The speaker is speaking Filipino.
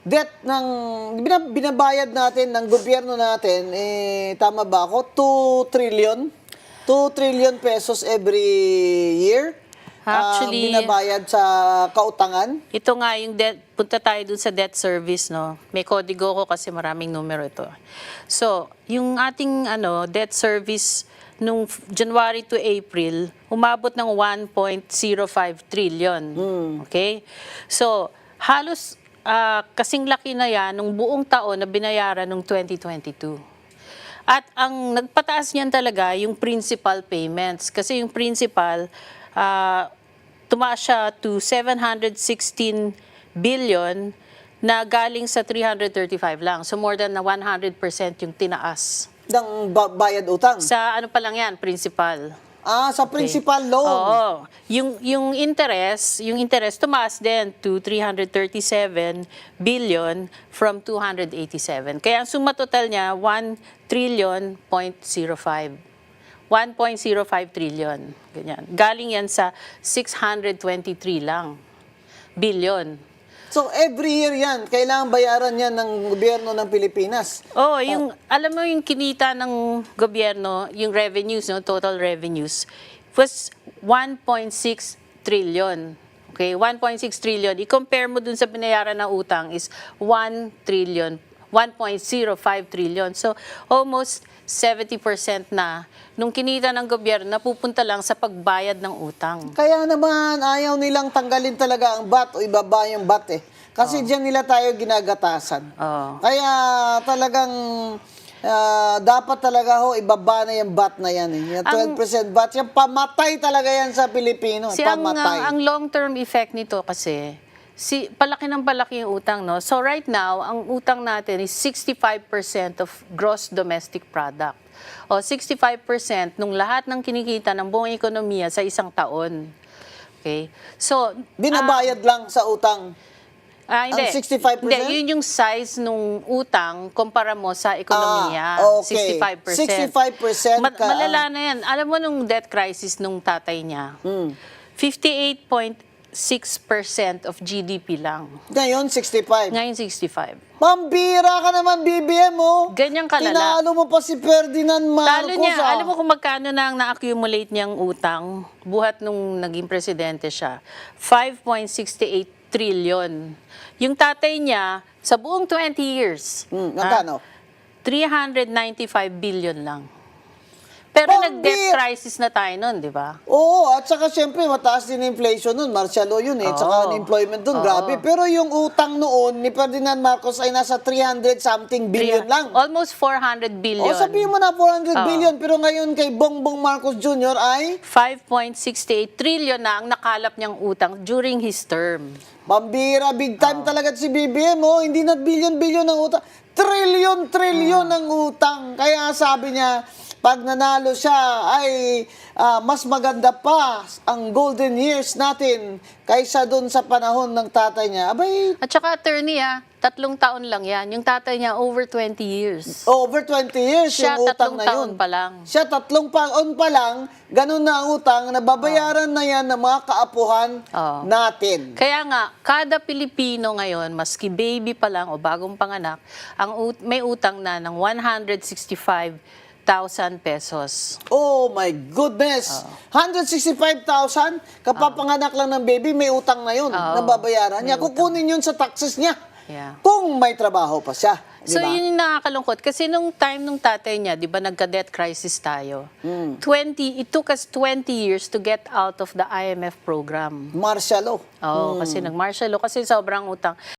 debt ng binabayad natin ng gobyerno natin, tama ba ako? 2 trillion? 2 trillion pesos every year? Actually, Binabayad sa kautangan? ito nga yung debt, punta tayo dun sa debt service, no? May kodigo ko kasi maraming numero ito. So, yung ating debt service nung January to April, umabot ng 1.05 trillion. Okay? So, halos kasing laki na yan nung buong taon na binayaran nung 2022. At ang nagpataas niyan talaga yung principal payments. Kasi yung principal, tumaas siya to 716 billion na galing sa 335 lang. So more than 100% yung tinaas. Ng bayad utang? Sa ano pa lang yan, principal. Sa principal loan? Oo. Yung interest tumaas din to 337 billion from 287. Kaya ang suma total niya, 1 trillion point 05. 1.05 trillion. Ganyan. Galing yan sa 623 lang billion. So every year yan, kailangan bayaran yan ng gobyerno ng Pilipinas? Oh, alam mo yung kinita ng gobyerno, yung revenues, no, total revenues, was 1.6 trillion. Okay, 1.6 trillion. I-compare mo dun sa binayaran na utang is 1 trillion, 1.05 trillion. So, almost 70% na nung kinita ng gobyerno napupunta lang sa pagbayad ng utang. Kaya naman ayaw nilang tanggalin talaga ang VAT o ibaba yung VAT eh. Kasi diyan nila tayo ginagatasan. Kaya talagang dapat talaga ibaba na yung VAT na yan eh. Yung 12% VAT, yung pamatay talaga yan sa Pilipino. Pamatay. Ang long-term effect nito kasi, palaki ng palaki yung utang, no? So right now, ang utang natin is 65% of gross domestic product. O 65% nung lahat ng kinikita ng buong ekonomiya sa isang taon. Okay? So, binabayad lang sa utang. Hindi. Ang 65%? Hindi, yun yung size nung utang kumpara mo sa ekonomiya. Okay. 65%. 65% Malala na yan. Alam mo nung debt crisis nung tatay niya, 58.6% of GDP lang. Ngayon, 65. Ngayon, 65. Pambira ka naman, BBM, oh. Ganyang kalala. Tinalo mo pa si Ferdinand Marcos, Talo niya, alam mo kung magkano na ang na-accumulate niyang utang buhat nung naging presidente siya? 5.68 trillion. Yung tatay niya, sa buong 20 years, magkano? 395 billion lang. Pero nag-debt crisis na tayo nun, di ba? Oo, at saka siyempre mataas din inflation nun, martial law yun eh, tsaka unemployment dun, grabe. Pero yung utang noon ni Ferdinand Marcos ay nasa 300-something billion lang. Almost 400 billion. O sabihin mo na 400 billion, pero ngayon kay Bongbong Marcos Jr. ay 5.68 trillion na ang nakalap niyang utang during his term. pambira, big time talaga si BBM, oh. Hindi na billion-billion ng utang, trillion-trillion ng utang. Kaya sabi niya, pag nanalo siya ay mas maganda pa ang golden years natin kaysa doon sa panahon ng tatay niya. Abay, At saka attorney 3 taon lang yan. Yung tatay niya over 20 years. over 20 years Siya yung utang 3 na taon yun. pa lang. Siya 3 taon pa lang, ganun na ang utang, nababayaran na yan ng mga kaapuhan natin. Kaya nga, kada Pilipino ngayon, maski baby pa lang o bagong panganak, may utang na ng 165,000 pesos. Oh my goodness! 165,000? Kapapanganak lang ng baby, may utang na yun. Nababayaran niya. Kukunin yun sa taxes niya. Yeah. Kung may trabaho pa siya. So, Diba? yun yung nakakalungkot. Kasi nung time nung tatay niya, di ba, nagka-debt crisis tayo. It took us 20 years to get out of the IMF program. Martial law. Oo, kasi nag-martial law. Kasi sobrang utang.